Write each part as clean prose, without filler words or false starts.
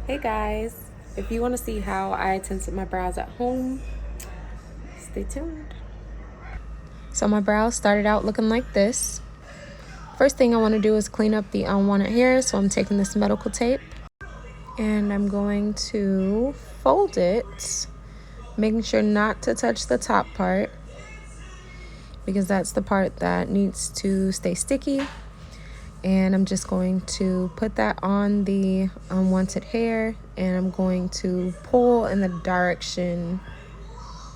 Hey guys, if you want to see how I tinted my brows at home, stay tuned. So my brows started out looking like this. First thing I want to do is clean up the unwanted hair, so I'm taking this medical tape and I'm going to fold it, making sure not to touch the top part because that's the part that needs to stay sticky. And I'm just going to put that on the unwanted hair, and I'm going to pull in the direction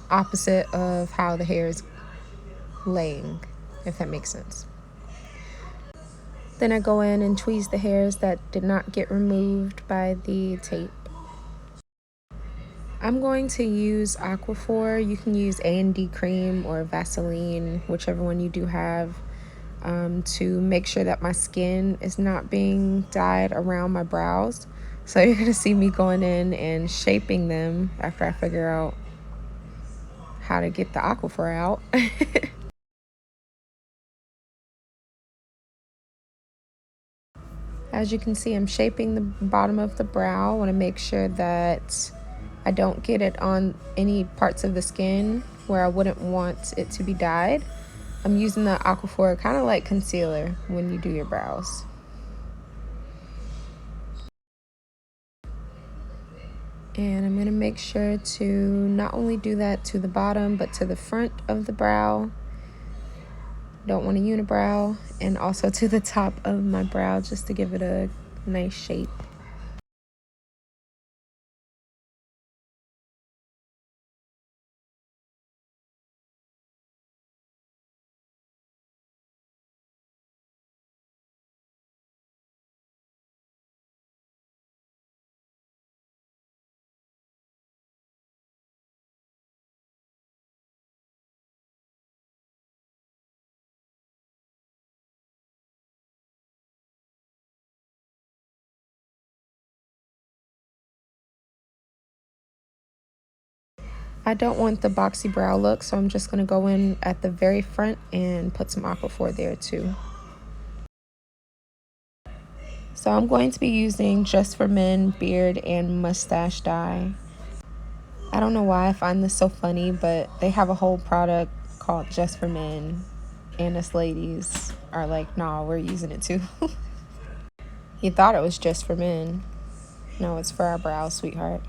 opposite of how the hair is laying, if that makes sense. Then I go in and tweeze the hairs that did not get removed by the tape. I'm going to use Aquaphor. You can use A&D cream or Vaseline, whichever one you do have, to make sure that my skin is not being dyed around my brows. So you're gonna see me going in and shaping them after I figure out how to get the Aquaphor out. As you can see, I'm shaping the bottom of the brow. I want to make sure that I don't get it on any parts of the skin where I wouldn't want it to be dyed. I'm using the Aquaphor kind of like concealer when you do your brows. And I'm going to make sure to not only do that to the bottom, but to the front of the brow. Don't want a unibrow. And also to the top of my brow, just to give it a nice shape. I don't want the boxy brow look, so I'm just going to go in at the very front and put some Aquaphor there too. So I'm going to be using Just for Men beard and mustache dye. I don't know why I find this so funny, but they have a whole product called Just for Men, and us ladies are like, nah, we're using it too. You thought it was just for men. No, it's for our brows, sweetheart.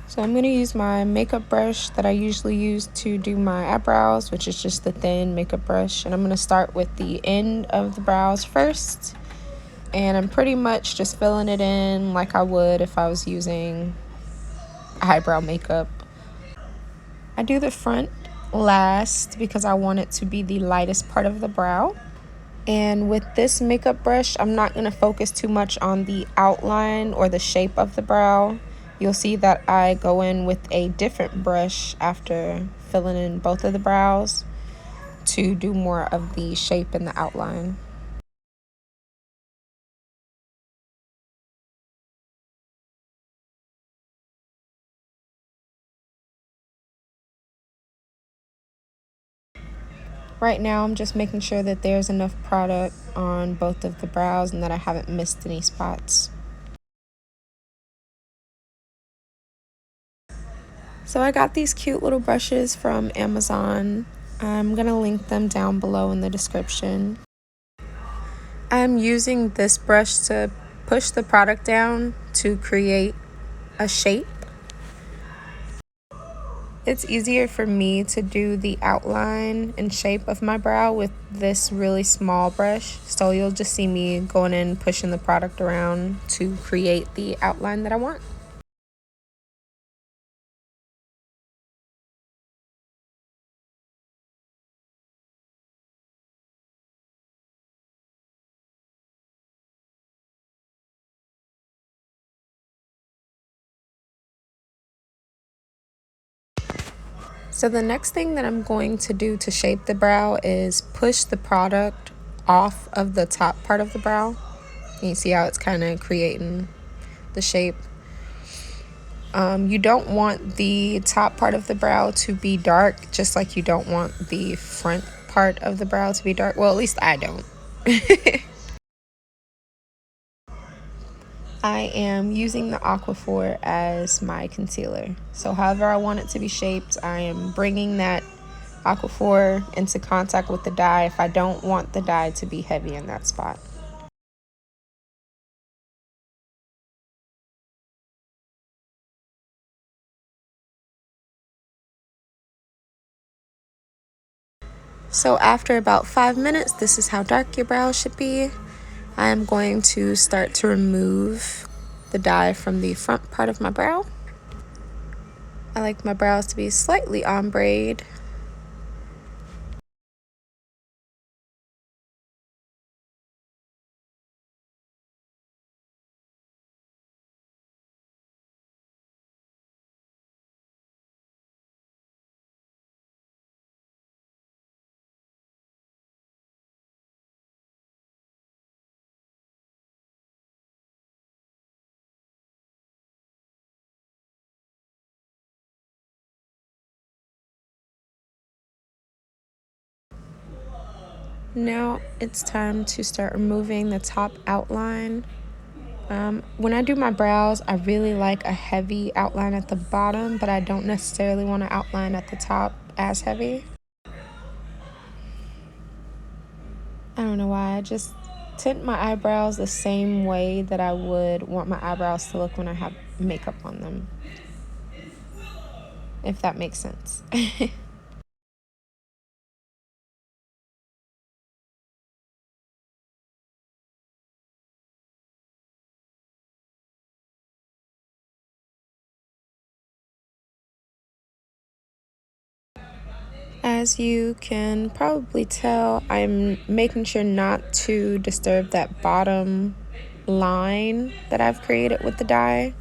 So I'm going to use my makeup brush that I usually use to do my eyebrows, which is just the thin makeup brush. And I'm going to start with the end of the brows first. And I'm pretty much just filling it in like I would if I was using eyebrow makeup. I do the front last because I want it to be the lightest part of the brow. And with this makeup brush, I'm not going to focus too much on the outline or the shape of the brow. You'll see that I go in with a different brush after filling in both of the brows to do more of the shape and the outline. Right now, I'm just making sure that there's enough product on both of the brows and that I haven't missed any spots. So I got these cute little brushes from Amazon. I'm going to link them down below in the description. I'm using this brush to push the product down to create a shape. It's easier for me to do the outline and shape of my brow with this really small brush. So you'll just see me going in, pushing the product around to create the outline that I want. So the next thing that I'm going to do to shape the brow is push the product off of the top part of the brow. You see how it's kind of creating the shape. You don't want the top part of the brow to be dark, just like you don't want the front part of the brow to be dark. Well, at least I don't. I am using the Aquaphor as my concealer. So however I want it to be shaped, I am bringing that Aquaphor into contact with the dye if I don't want the dye to be heavy in that spot. So after about 5 minutes, this is how dark your brows should be. I am going to start to remove the dye from the front part of my brow. I like my brows to be slightly ombre'd. Now it's time to start removing the top outline. When I do my brows, I really like a heavy outline at the bottom, but I don't necessarily want to outline at the top as heavy. I don't know why, I just tint my eyebrows the same way that I would want my eyebrows to look when I have makeup on them, if that makes sense. As you can probably tell, I'm making sure not to disturb that bottom line that I've created with the dye.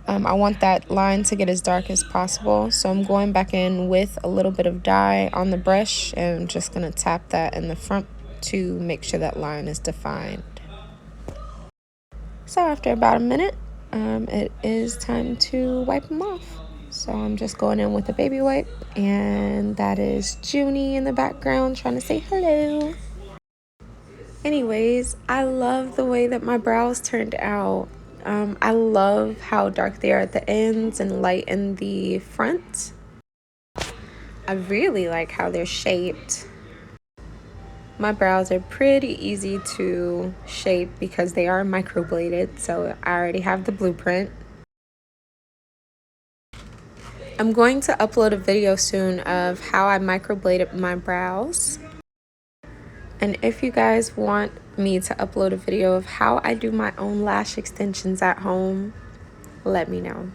I want that line to get as dark as possible, so I'm going back in with a little bit of dye on the brush and I'm just going to tap that in the front to make sure that line is defined. So after about a minute, it is time to wipe them off. So I'm just going in with a baby wipe, and that is Junie in the background trying to say hello. Anyways, I love the way that my brows turned out. I love how dark they are at the ends and light in the front. I really like how they're shaped. My brows are pretty easy to shape because they are microbladed, so I already have the blueprint. I'm going to upload a video soon of how I microbladed my brows. And if you guys want me to upload a video of how I do my own lash extensions at home, let me know.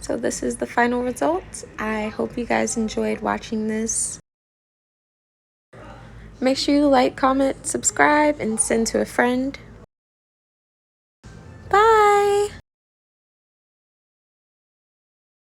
So this is the final result. I hope you guys enjoyed watching this. Make sure you like, comment, subscribe, and send to a friend.